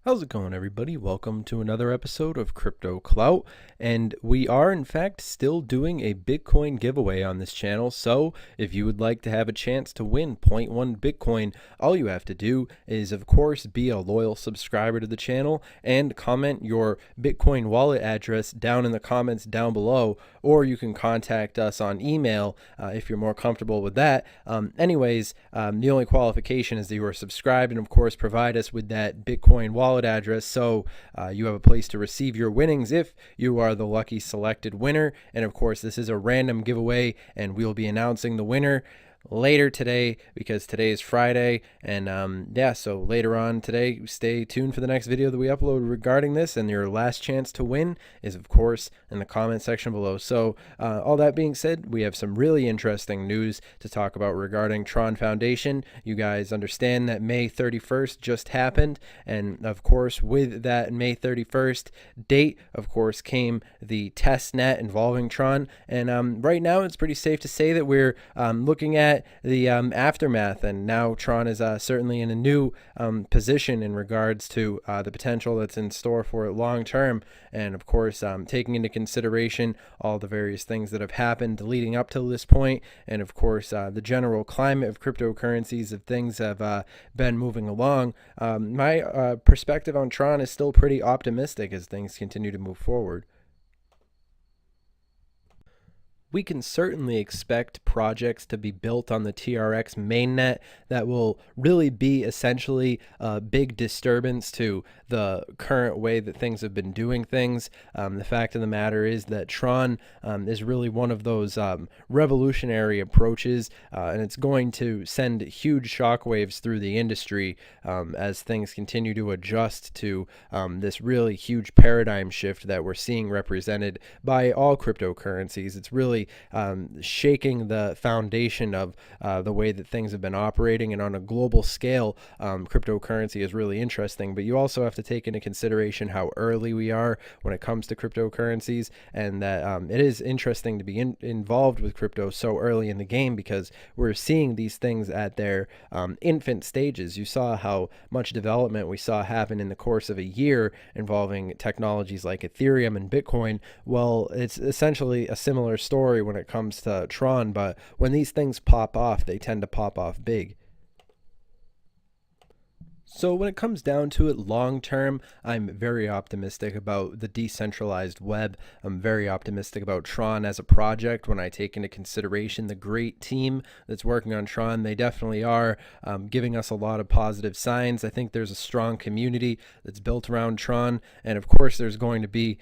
How's it going, everybody? Welcome to another episode of Crypto Clout, and we are in fact still doing a Bitcoin giveaway on this channel. So if you would like to have a chance to win zero point 0.1 Bitcoin, all you have to do is, of course, be a loyal subscriber to the channel and comment your Bitcoin wallet address down in the comments down below, or you can contact us on email if you're more comfortable with that. The only qualification is that you are subscribed, and of course provide us with that Bitcoin wallet address so you have a place to receive your winnings if you are the lucky selected winner. And of course, this is a random giveaway, and we'll be announcing the winner later today because today is Friday. And so later on today, stay tuned for the next video that we upload regarding this, and your last chance to win is of course in the comment section below. So all that being said, we have some really interesting news to talk about regarding TRON Foundation. You guys understand that May 31st just happened, and of course with that May 31st date, of course, came the test net involving TRON. And right now it's pretty safe to say that we're looking at the aftermath, and now TRON is certainly in a new position in regards to the potential that's in store for it long term. And of course, taking into consideration all the various things that have happened leading up to this point, and of course the general climate of cryptocurrencies, if things have been moving along, my perspective on TRON is still pretty optimistic as things continue to move forward. We can certainly expect projects to be built on the TRX MainNet that will really be essentially a big disturbance to the current way that things have been doing things. The fact of the matter is that TRON is really one of those revolutionary approaches, and it's going to send huge shockwaves through the industry as things continue to adjust to this really huge paradigm shift that we're seeing represented by all cryptocurrencies. It's really shaking the foundation of the way that things have been operating, and on a global scale, cryptocurrency is really interesting. But you also have to take into consideration how early we are when it comes to cryptocurrencies, and that it is interesting to be involved with crypto so early in the game, because we're seeing these things at their infant stages. You saw how much development we saw happen in the course of a year involving technologies like Ethereum and Bitcoin. Well, it's essentially a similar story when it comes to TRON, but when these things pop off, they tend to pop off big. So when it comes down to it long term, I'm very optimistic about the decentralized web. I'm very optimistic about TRON as a project when I take into consideration the great team that's working on TRON. They definitely are giving us a lot of positive signs. I think there's a strong community that's built around TRON, and of course there's going to be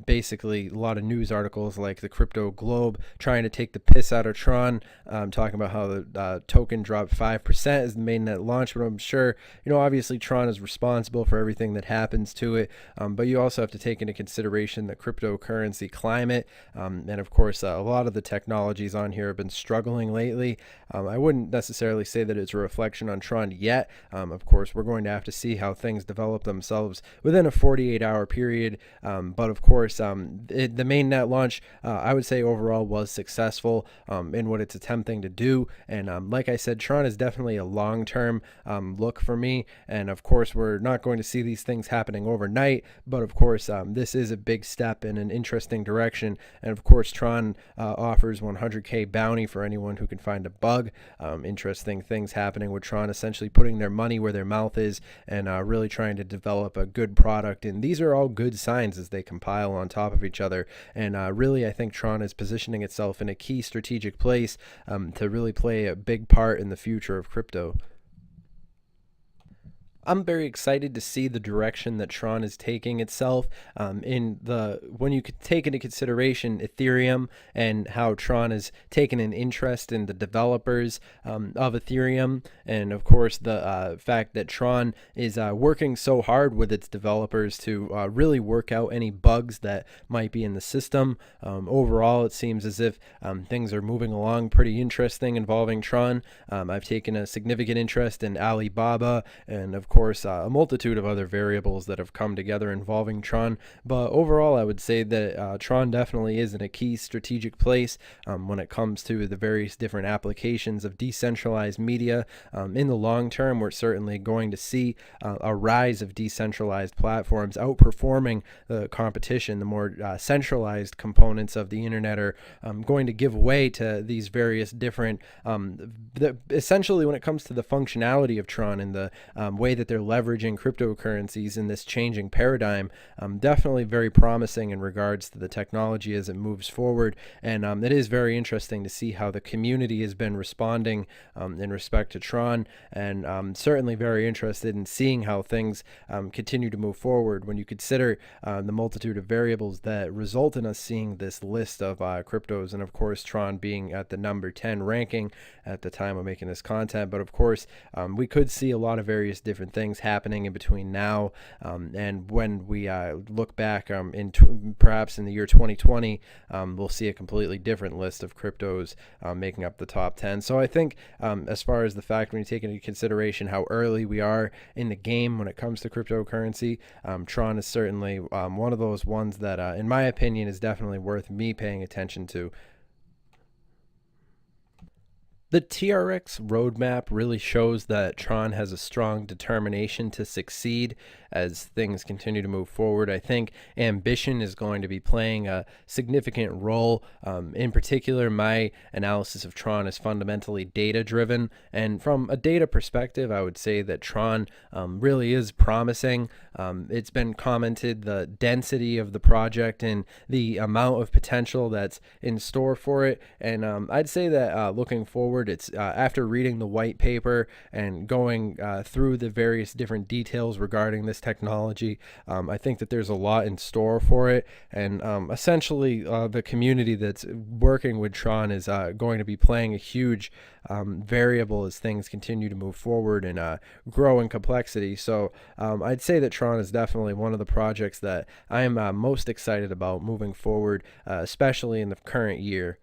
basically a lot of news articles like the Crypto Globe trying to take the piss out of TRON, talking about how the token dropped 5% as the mainnet launch. But I'm sure, obviously TRON is responsible for everything that happens to it, but you also have to take into consideration the cryptocurrency climate, and of course a lot of the technologies on here have been struggling lately. I wouldn't necessarily say that it's a reflection on TRON yet. Of course, we're going to have to see how things develop themselves within a 48-hour period, but of course the mainnet launch, I would say overall was successful in what it's attempting to do. And like I said, TRON is definitely a long-term look for me. And of course, we're not going to see these things happening overnight, but of course, this is a big step in an interesting direction. And of course, TRON offers 100K bounty for anyone who can find a bug. Interesting things happening with TRON essentially putting their money where their mouth is, and really trying to develop a good product. And these are all good signs as they compile on top of each other. And really, I think TRON is positioning itself in a key strategic place to really play a big part in the future of crypto. I'm very excited to see the direction that TRON is taking itself when you could take into consideration Ethereum and how TRON has taken an interest in the developers of Ethereum, and of course the fact that TRON is working so hard with its developers to really work out any bugs that might be in the system. Overall, it seems as if things are moving along pretty interesting involving TRON. I've taken a significant interest in Alibaba, and of course, a multitude of other variables that have come together involving TRON. But overall, I would say that TRON definitely is in a key strategic place when it comes to the various different applications of decentralized media. In the long term, we're certainly going to see a rise of decentralized platforms outperforming the competition. The more centralized components of the internet are going to give way to these various different, essentially when it comes to the functionality of TRON and the way that they're leveraging cryptocurrencies in this changing paradigm, definitely very promising in regards to the technology as it moves forward. And it is very interesting to see how the community has been responding in respect to TRON, and certainly very interested in seeing how things continue to move forward when you consider the multitude of variables that result in us seeing this list of cryptos, and of course TRON being at the number 10 ranking at the time of making this content. But of course, we could see a lot of various different things happening in between now and when we look back perhaps in the year 2020, we'll see a completely different list of cryptos making up the top 10. So I think as far as the fact when you take into consideration how early we are in the game when it comes to cryptocurrency, TRON is certainly one of those ones that in my opinion is definitely worth me paying attention to. The TRX roadmap really shows that TRON has a strong determination to succeed as things continue to move forward. I think ambition is going to be playing a significant role. In particular, my analysis of TRON is fundamentally data-driven, and from a data perspective, I would say that TRON really is promising. It's been commented the density of the project and the amount of potential that's in store for it, and I'd say that looking forward, it's after reading the white paper and going through the various different details regarding this technology, I think that there's a lot in store for it, and essentially the community that's working with TRON is going to be playing a huge variable as things continue to move forward and grow in complexity. So I'd say that TRON is definitely one of the projects that I am most excited about moving forward, especially in the current year.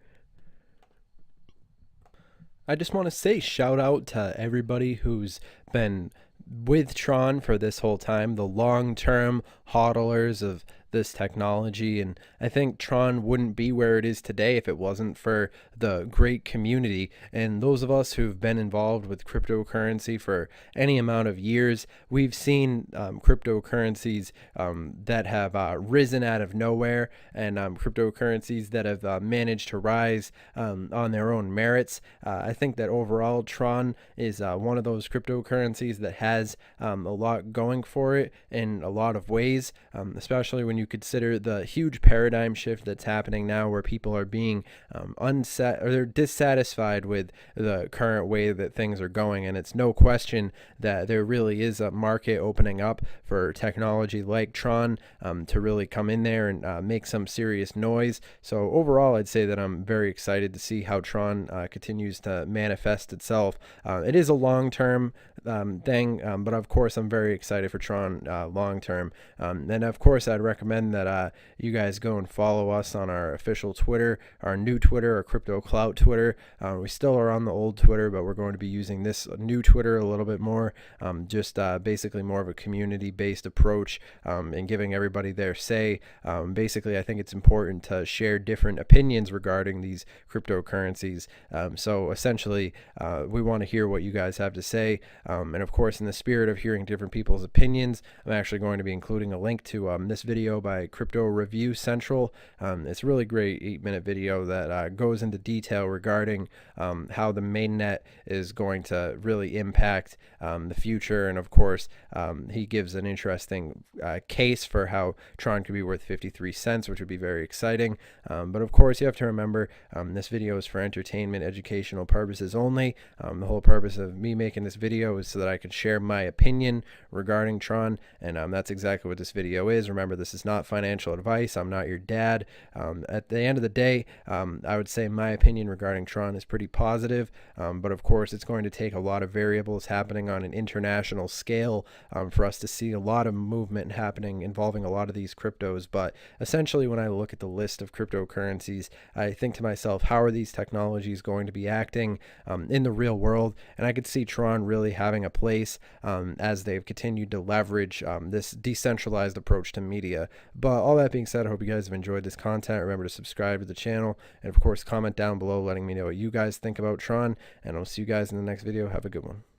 I just want to say shout out to everybody who's been with TRON for this whole time, the long-term hodlers of this technology, and I think TRON wouldn't be where it is today if it wasn't for the great community and those of us who've been involved with cryptocurrency for any amount of years. We've seen cryptocurrencies that have risen out of nowhere, and cryptocurrencies that have managed to rise on their own merits. I think that overall TRON is one of those cryptocurrencies that has a lot going for it in a lot of ways, especially when you consider the huge paradigm shift that's happening now, where people are being they're dissatisfied with the current way that things are going. And it's no question that there really is a market opening up for technology like TRON to really come in there and make some serious noise. So overall, I'd say that I'm very excited to see how TRON continues to manifest itself. It is a long-term thing, but of course I'm very excited for TRON long-term. And of course I'd recommend that you guys go and follow us on our official Twitter, our new Twitter, our Crypto Clout Twitter. We still are on the old Twitter, but we're going to be using this new Twitter a little bit more, just basically more of a community-based approach and giving everybody their say. Basically, I think it's important to share different opinions regarding these cryptocurrencies. So essentially, we want to hear what you guys have to say. And of course, in the spirit of hearing different people's opinions, I'm actually going to be including a link to this video by Crypto Review Central. It's a really great 8-minute video that goes into detail regarding how the MainNet is going to really impact the future. And of course, he gives an interesting case for how TRON could be worth 53 cents, which would be very exciting. But of course, you have to remember this video is for entertainment, educational purposes only. The whole purpose of me making this video is so that I can share my opinion regarding TRON, and that's exactly what this video is. Remember, this is not not financial advice. I'm not your dad. At the end of the day, I would say my opinion regarding TRON is pretty positive, but of course it's going to take a lot of variables happening on an international scale for us to see a lot of movement happening involving a lot of these cryptos. But essentially, when I look at the list of cryptocurrencies, I think to myself, how are these technologies going to be acting in the real world? And I could see TRON really having a place as they've continued to leverage this decentralized approach to media. But all that being said, I hope you guys have enjoyed this content. Remember to subscribe to the channel, and of course comment down below letting me know what you guys think about TRON, and I'll see you guys in the next video. Have a good one.